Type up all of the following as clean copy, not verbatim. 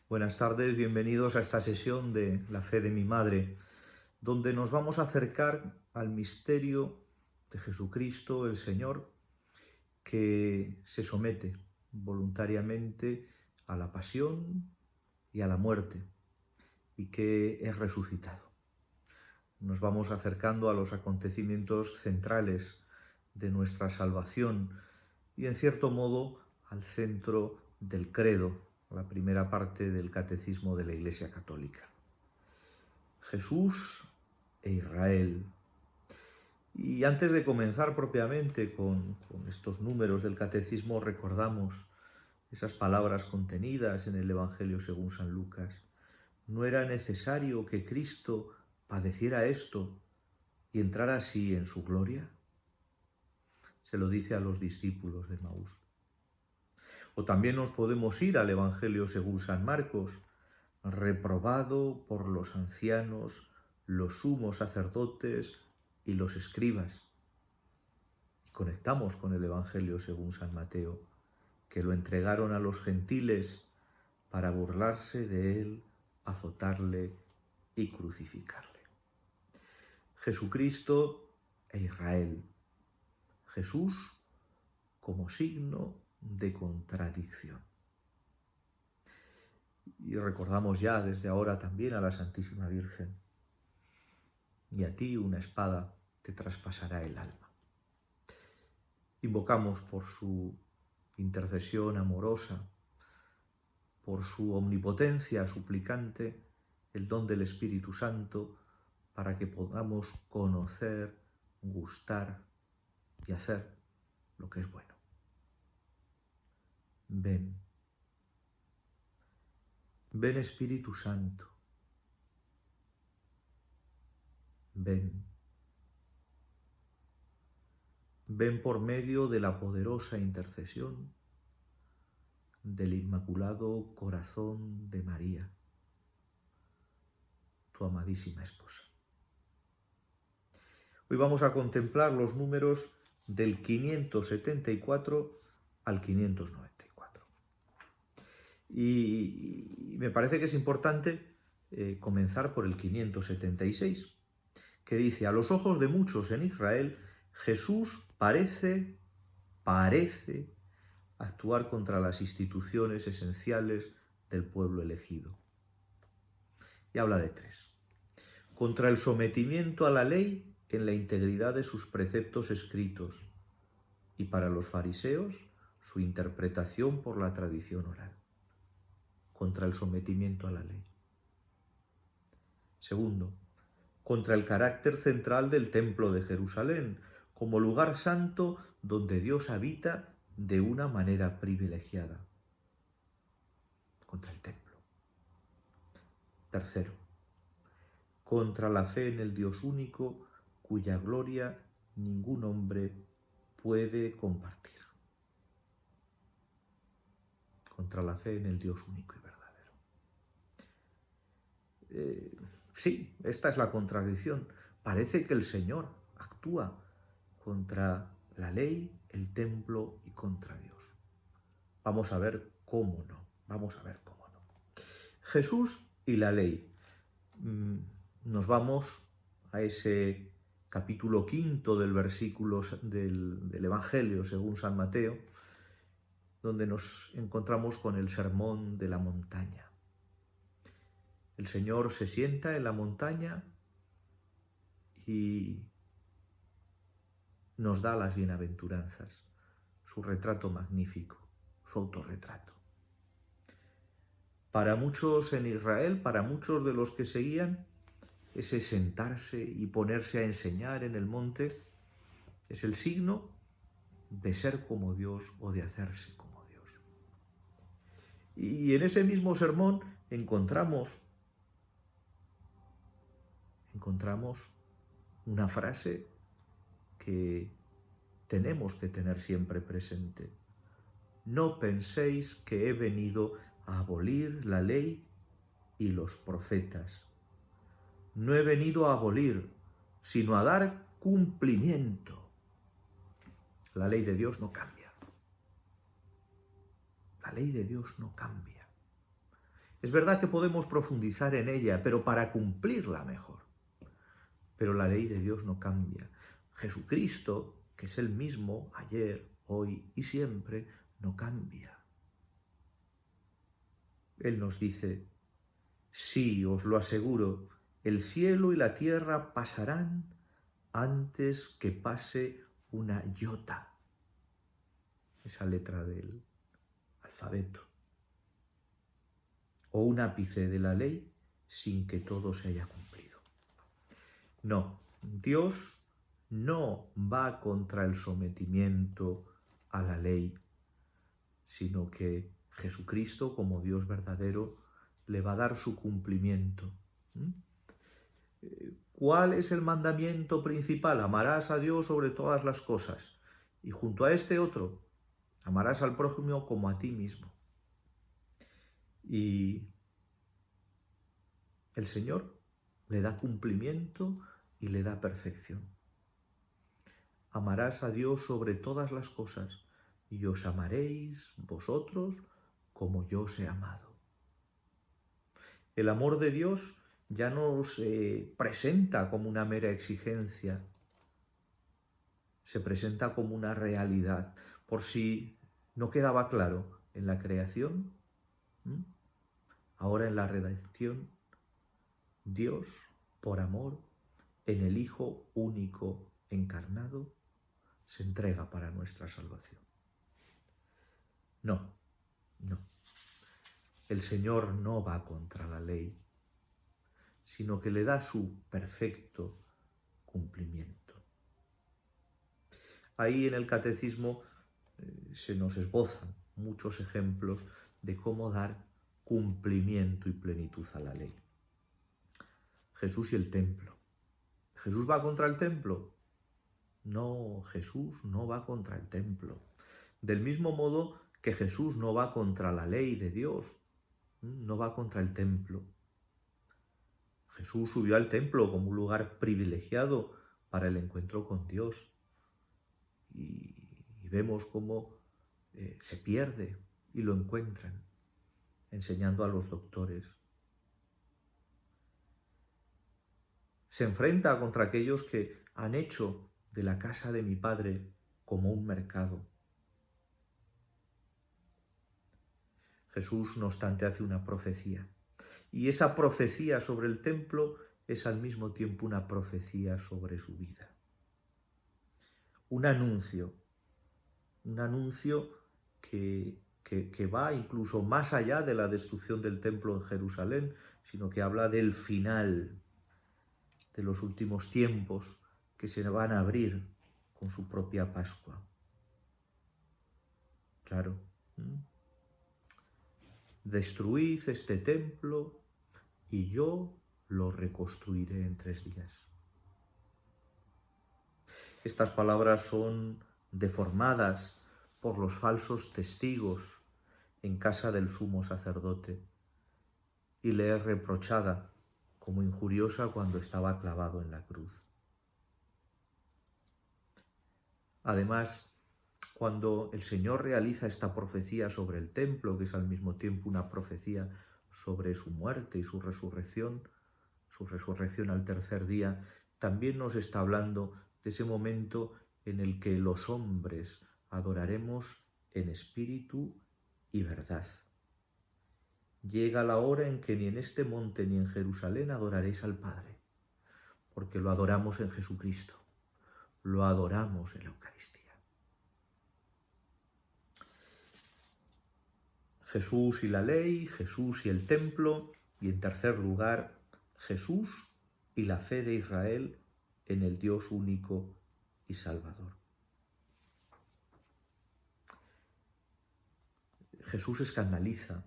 Buenas tardes, bienvenidos a esta sesión de La fe de mi madre, donde nos vamos a acercar al misterio de Jesucristo, el Señor, que se somete voluntariamente a la pasión y a la muerte, y que es resucitado. Nos vamos acercando a los acontecimientos centrales de nuestra salvación y, en cierto modo, al centro del credo, la primera parte del catecismo de la Iglesia Católica. Jesús e Israel. Y antes de comenzar propiamente con estos números del catecismo, recordamos esas palabras contenidas en el Evangelio según San Lucas. No era necesario que Cristo padeciera esto y entrara así en su gloria. Se lo dice a los discípulos de Maús. O también nos podemos ir al Evangelio según San Marcos, reprobado por los ancianos, los sumos sacerdotes y los escribas. Y conectamos con el Evangelio según San Mateo, que lo entregaron a los gentiles para burlarse de él, azotarle y crucificarle. Jesucristo e Israel. Jesús como signo de contradicción. Y recordamos ya desde ahora también a la Santísima Virgen. Y a ti una espada te traspasará el alma. Invocamos por su intercesión amorosa, por su omnipotencia suplicante, el don del Espíritu Santo, para que podamos conocer, gustar y hacer lo que es bueno. Ven. Ven Espíritu Santo. Ven. Ven por medio de la poderosa intercesión del Inmaculado Corazón de María, tu amadísima esposa. Hoy vamos a contemplar los números del 574 al 594. Y me parece que es importante comenzar por el 576, que dice: a los ojos de muchos en Israel, Jesús parece actuar contra las instituciones esenciales del pueblo elegido. Y habla de tres. Contra el sometimiento a la ley en la integridad de sus preceptos escritos, y para los fariseos, su interpretación por la tradición oral. Contra el sometimiento a la ley. Segundo, contra el carácter central del Templo de Jerusalén, como lugar santo donde Dios habita de una manera privilegiada. Contra el templo. Tercero, contra la fe en el Dios único, cuya gloria ningún hombre puede compartir. Contra la fe en el Dios único y verdadero. Sí, esta es la contradicción. Parece que el Señor actúa contra la ley, el templo y contra Dios. Vamos a ver cómo no. Jesús y la ley. Nos vamos a ese capítulo 5 del versículo del Evangelio según San Mateo, donde nos encontramos con el sermón de la montaña. El Señor se sienta en la montaña y nos da las bienaventuranzas, su retrato magnífico, su autorretrato. Para muchos en Israel, para muchos de los que seguían, ese sentarse y ponerse a enseñar en el monte es el signo de ser como Dios o de hacerse como Dios. Y en ese mismo sermón encontramos una frase que tenemos que tener siempre presente. No penséis que he venido a abolir la ley y los profetas. No he venido a abolir, sino a dar cumplimiento. La ley de Dios no cambia. La ley de Dios no cambia. Es verdad que podemos profundizar en ella, pero para cumplirla mejor. Pero la ley de Dios no cambia. Jesucristo, que es el mismo ayer, hoy y siempre, no cambia. Él nos dice: sí, os lo aseguro, el cielo y la tierra pasarán antes que pase una iota, esa letra del alfabeto, o un ápice de la ley, sin que todo se haya cumplido. No, Dios no va contra el sometimiento a la ley, sino que Jesucristo, como Dios verdadero, le va a dar su cumplimiento. ¿Cuál es el mandamiento principal? Amarás a Dios sobre todas las cosas. Y junto a este otro, amarás al prójimo como a ti mismo. Y el Señor le da cumplimiento y le da perfección. Amarás a Dios sobre todas las cosas y os amaréis vosotros como yo os he amado. El amor de Dios ya no se presenta como una mera exigencia, se presenta como una realidad. Por si no quedaba claro en la creación, ahora en la redención, Dios, por amor, en el Hijo único encarnado, se entrega para nuestra salvación. No. El Señor no va contra la ley, sino que le da su perfecto cumplimiento. Ahí en el Catecismo se nos esbozan muchos ejemplos de cómo dar cumplimiento y plenitud a la ley. Jesús y el templo. ¿Jesús va contra el templo? No, Jesús no va contra el templo. Del mismo modo que Jesús no va contra la ley de Dios, no va contra el templo. Jesús subió al templo como un lugar privilegiado para el encuentro con Dios. Y vemos cómo se pierde y lo encuentran, enseñando a los doctores. Se enfrenta contra aquellos que han hecho de la casa de mi Padre como un mercado. Jesús, no obstante, hace una profecía. Y esa profecía sobre el templo es al mismo tiempo una profecía sobre su vida. Un anuncio que va incluso más allá de la destrucción del templo en Jerusalén, sino que habla del final, de los últimos tiempos que se van a abrir con su propia Pascua. Claro. Destruid este templo y yo lo reconstruiré en 3 días. Estas palabras son deformadas por los falsos testigos en casa del sumo sacerdote y le es reprochada como injuriosa cuando estaba clavado en la cruz. Además, cuando el Señor realiza esta profecía sobre el templo, que es al mismo tiempo una profecía sobre su muerte y su resurrección al tercer día, también nos está hablando de ese momento en el que los hombres adoraremos en espíritu y verdad. Llega la hora en que ni en este monte ni en Jerusalén adoraréis al Padre, porque lo adoramos en Jesucristo, lo adoramos en la Eucaristía. Jesús y la ley, Jesús y el templo, y en tercer lugar, Jesús y la fe de Israel en el Dios único y Salvador. Jesús escandaliza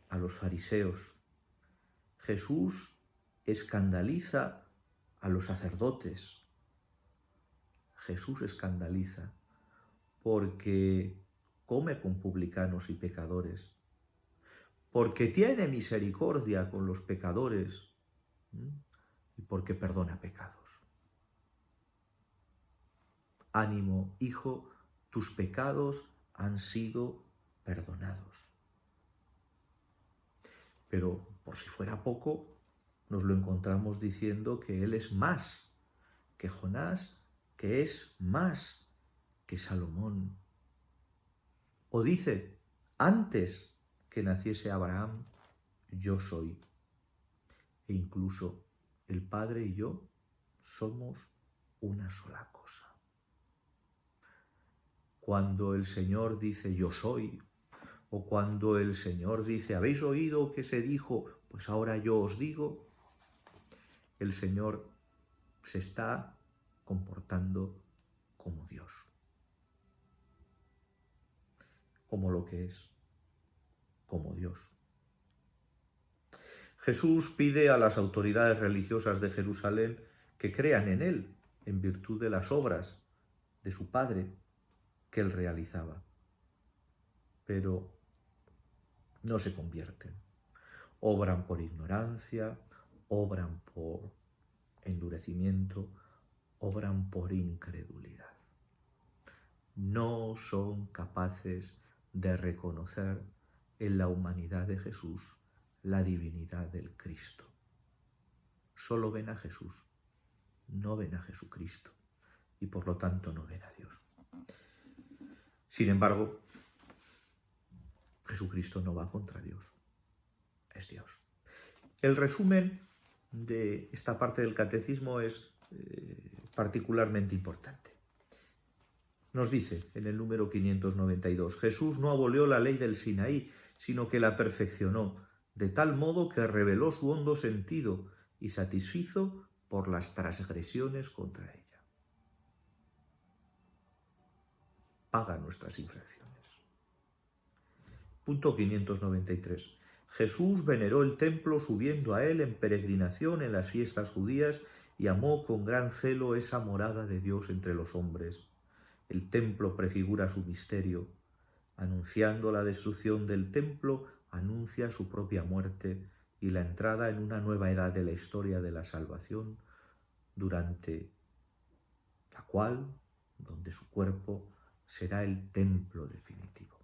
a los fariseos. Jesús escandaliza a los sacerdotes. Jesús escandaliza porque come con publicanos y pecadores, porque tiene misericordia con los pecadores y porque perdona pecados. Ánimo, hijo, tus pecados han sido perdonados. Pero por si fuera poco, nos lo encontramos diciendo que él es más que Jonás, que es más que Salomón. O dice, antes que naciese Abraham, yo soy. E incluso el Padre y yo somos una sola cosa. Cuando el Señor dice yo soy, o cuando el Señor dice ¿habéis oído que se dijo? Pues ahora yo os digo, el Señor se está comportando como Dios, como lo que es, como Dios. Jesús pide a las autoridades religiosas de Jerusalén que crean en él, en virtud de las obras de su Padre que él realizaba. Pero no se convierten. Obran por ignorancia, obran por endurecimiento, obran por incredulidad. No son capaces de reconocer en la humanidad de Jesús la divinidad del Cristo. Solo ven a Jesús, no ven a Jesucristo y por lo tanto no ven a Dios. Sin embargo, Jesucristo no va contra Dios, es Dios. El resumen de esta parte del catecismo es particularmente importante. Nos dice en el número 592, Jesús no abolió la ley del Sinaí, sino que la perfeccionó, de tal modo que reveló su hondo sentido y satisfizo por las transgresiones contra ella. Paga nuestras infracciones. Punto 593. Jesús veneró el templo subiendo a él en peregrinación en las fiestas judías y amó con gran celo esa morada de Dios entre los hombres. El templo prefigura su misterio. Anunciando la destrucción del templo, anuncia su propia muerte y la entrada en una nueva edad de la historia de la salvación, durante la cual, donde su cuerpo será el templo definitivo.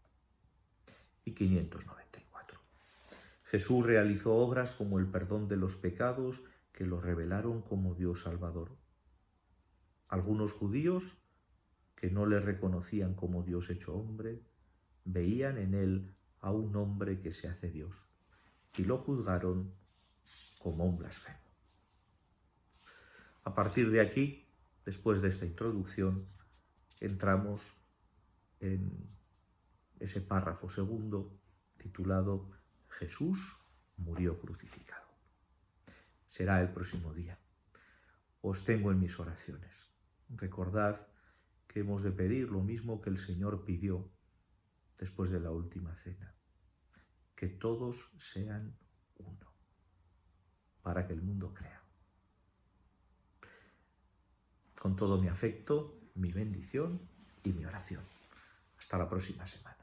Y 594. Jesús realizó obras como el perdón de los pecados que lo revelaron como Dios Salvador. Algunos judíos, que no le reconocían como Dios hecho hombre, veían en él a un hombre que se hace Dios y lo juzgaron como un blasfemo. A partir de aquí, después de esta introducción, entramos en ese párrafo segundo titulado Jesús murió crucificado. Será el próximo día. Os tengo en mis oraciones. Recordad que hemos de pedir lo mismo que el Señor pidió después de la última cena, que todos sean uno, para que el mundo crea. Con todo mi afecto, mi bendición y mi oración. Hasta la próxima semana.